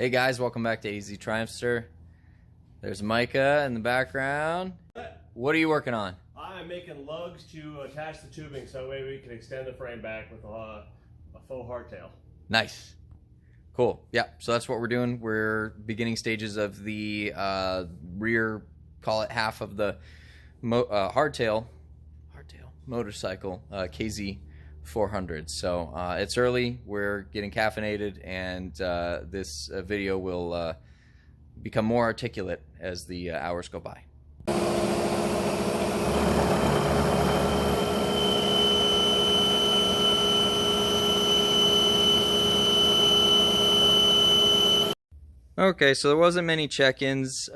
Hey guys, welcome back to AZ Triumphster. There's Micah in the background. What are you working on? I'm making lugs to attach the tubing so that way we can extend the frame back with a faux hardtail. Nice. Cool. Yeah, so that's what we're doing. We're beginning stages of the rear, call it half of the hardtail motorcycle KZ400. So it's early, we're getting caffeinated, and this video will become more articulate as the hours go by. Okay, so there wasn't many check-ins,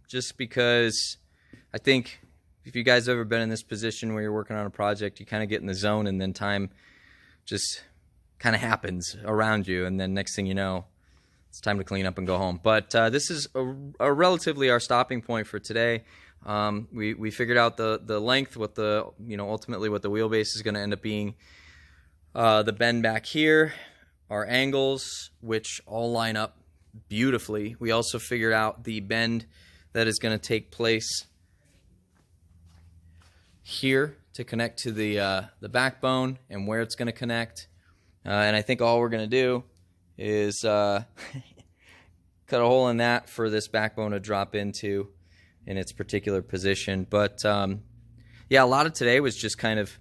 just because I think if you guys have ever been in this position where you're working on a project, you kind of get in the zone and then time just kind of happens around you, and then next thing you know, it's time to clean up and go home. But this is a relatively our stopping point for today. We figured out the length, what the ultimately what the wheelbase is going to end up being, the bend back here, our angles, which all line up beautifully. We also figured out the bend that is going to take place here to connect to the backbone and where it's going to connect. And I think all we're going to do is cut a hole in that for this backbone to drop into in its particular position. But yeah, a lot of today was just kind of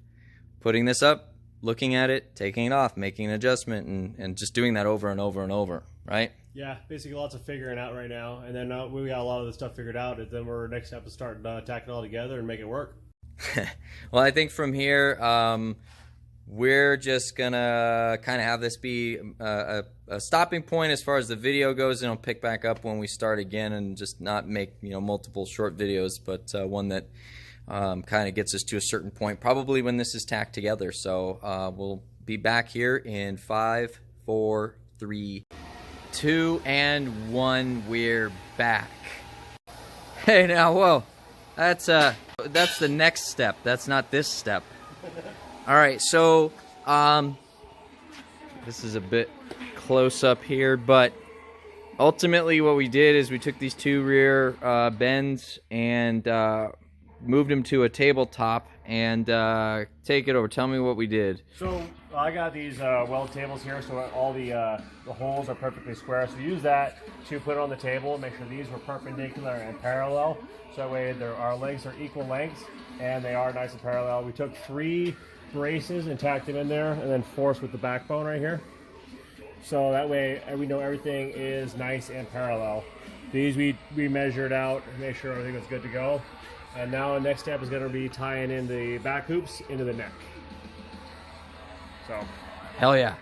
putting this up, looking at it, taking it off, making an adjustment, and just doing that over and over and over, right? Yeah, basically lots of figuring out right now, and then we got a lot of the stuff figured out, and then we're next step to start tacking it all together and make it work. Well, I think from here, we're just gonna kind of have this be a stopping point as far as the video goes, and it'll pick back up when we start again, and just not make multiple short videos, but one that kind of gets us to a certain point, probably when this is tacked together. So we'll be back here in 5, 4, 3, 2, and 1. We're back. Hey now, whoa, that's the next step. That's not this step. All right, so this is a bit close up here, but ultimately what we did is we took these two rear bends and moved them to a tabletop. And take it over. Tell me what we did. So I got these weld tables here, so all the holes are perfectly square. So we use that to put it on the table, make sure these were perpendicular and parallel. So that way our legs are equal lengths and they are nice and parallel. We took 3 braces and tacked them in there, and then forced with the backbone right here. So that way we know everything is nice and parallel. These we measured out and made sure everything was good to go. And now the next step is going to be tying in the back hoops into the neck. So. Hell yeah.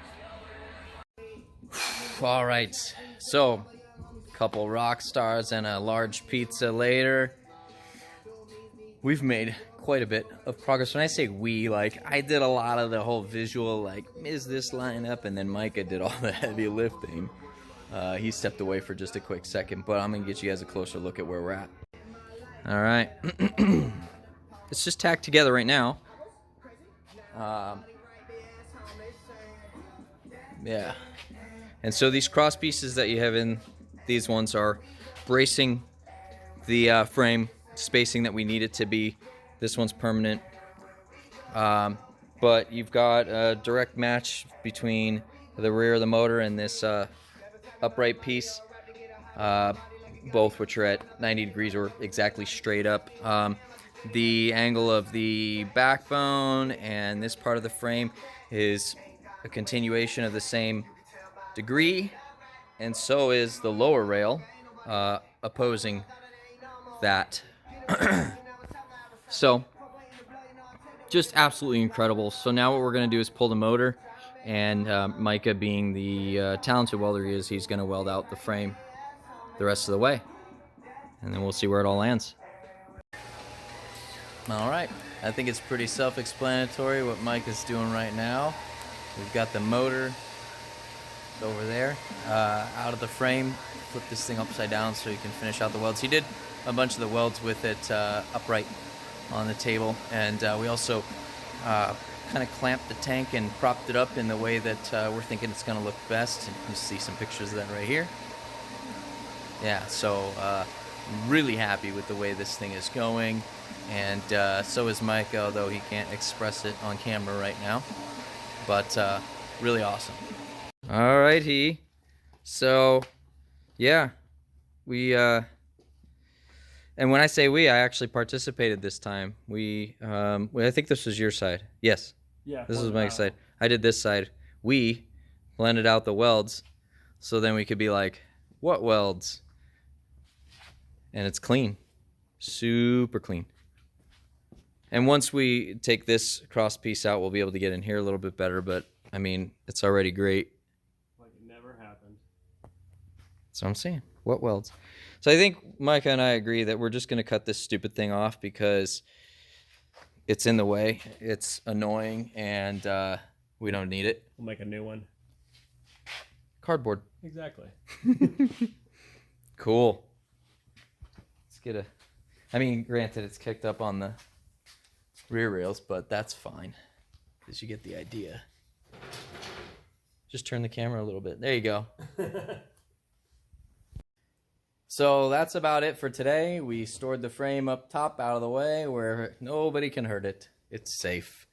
All right. So, a couple rock stars and a large pizza later. We've made quite a bit of progress. When I say we, like, I did a lot of the whole visual, like, is this line up? And then Micah did all the heavy lifting. He stepped away for just a quick second, but I'm going to get you guys a closer look at where we're at. All right, it's just tacked together right now. Yeah, and so these cross pieces that you have in these ones are bracing the frame spacing that we need it to be. This one's permanent, but you've got a direct match between the rear of the motor and this upright piece. Both which are at 90 degrees or exactly straight up. The angle of the backbone and this part of the frame is a continuation of the same degree, and so is the lower rail opposing that. So just absolutely incredible. So now what we're going to do is pull the motor, and Micah, being the talented welder he is, he's going to weld out the frame the rest of the way, and then we'll see where it all lands. All right, I think it's pretty self-explanatory what Mike is doing right now. We've got the motor over there out of the frame. Flip this thing upside down so you can finish out the welds. He did a bunch of the welds with it upright on the table, and we also kind of clamped the tank and propped it up in the way that we're thinking it's going to look best. And you can see some pictures of that right here. Yeah, so really happy with the way this thing is going, and so is Mike, although he can't express it on camera right now. But really awesome. All right, so yeah, we and when I say we, I actually participated this time. I think this was your side. Yes. Yeah. This was Mike's side. I did this side. We blended out the welds, so then we could be like, what welds? And it's clean, super clean. And once we take this cross piece out, we'll be able to get in here a little bit better, but I mean, it's already great. Like it never happened. That's what I'm saying. What welds? So I think Micah and I agree that we're just going to cut this stupid thing off because it's in the way. It's annoying, and we don't need it. We'll make a new one. Cardboard. Exactly. Cool. Let's get a... I mean, granted, it's kicked up on the rear rails, but that's fine because you get the idea. Just turn the camera a little bit. There you go. So that's about it for today. We stored the frame up top out of the way where nobody can hurt it. It's safe.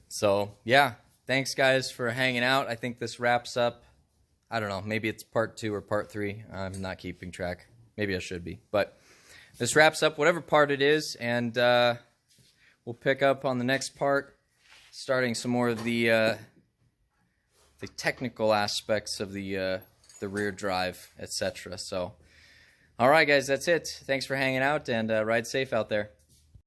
So yeah, thanks guys for hanging out. I think this wraps up, I don't know, maybe it's part 2 or part 3. I'm not keeping track. Maybe I should be. But this wraps up whatever part it is, and we'll pick up on the next part, starting some more of the technical aspects of the rear drive, etc. So, all right, guys, that's it. Thanks for hanging out, and ride safe out there.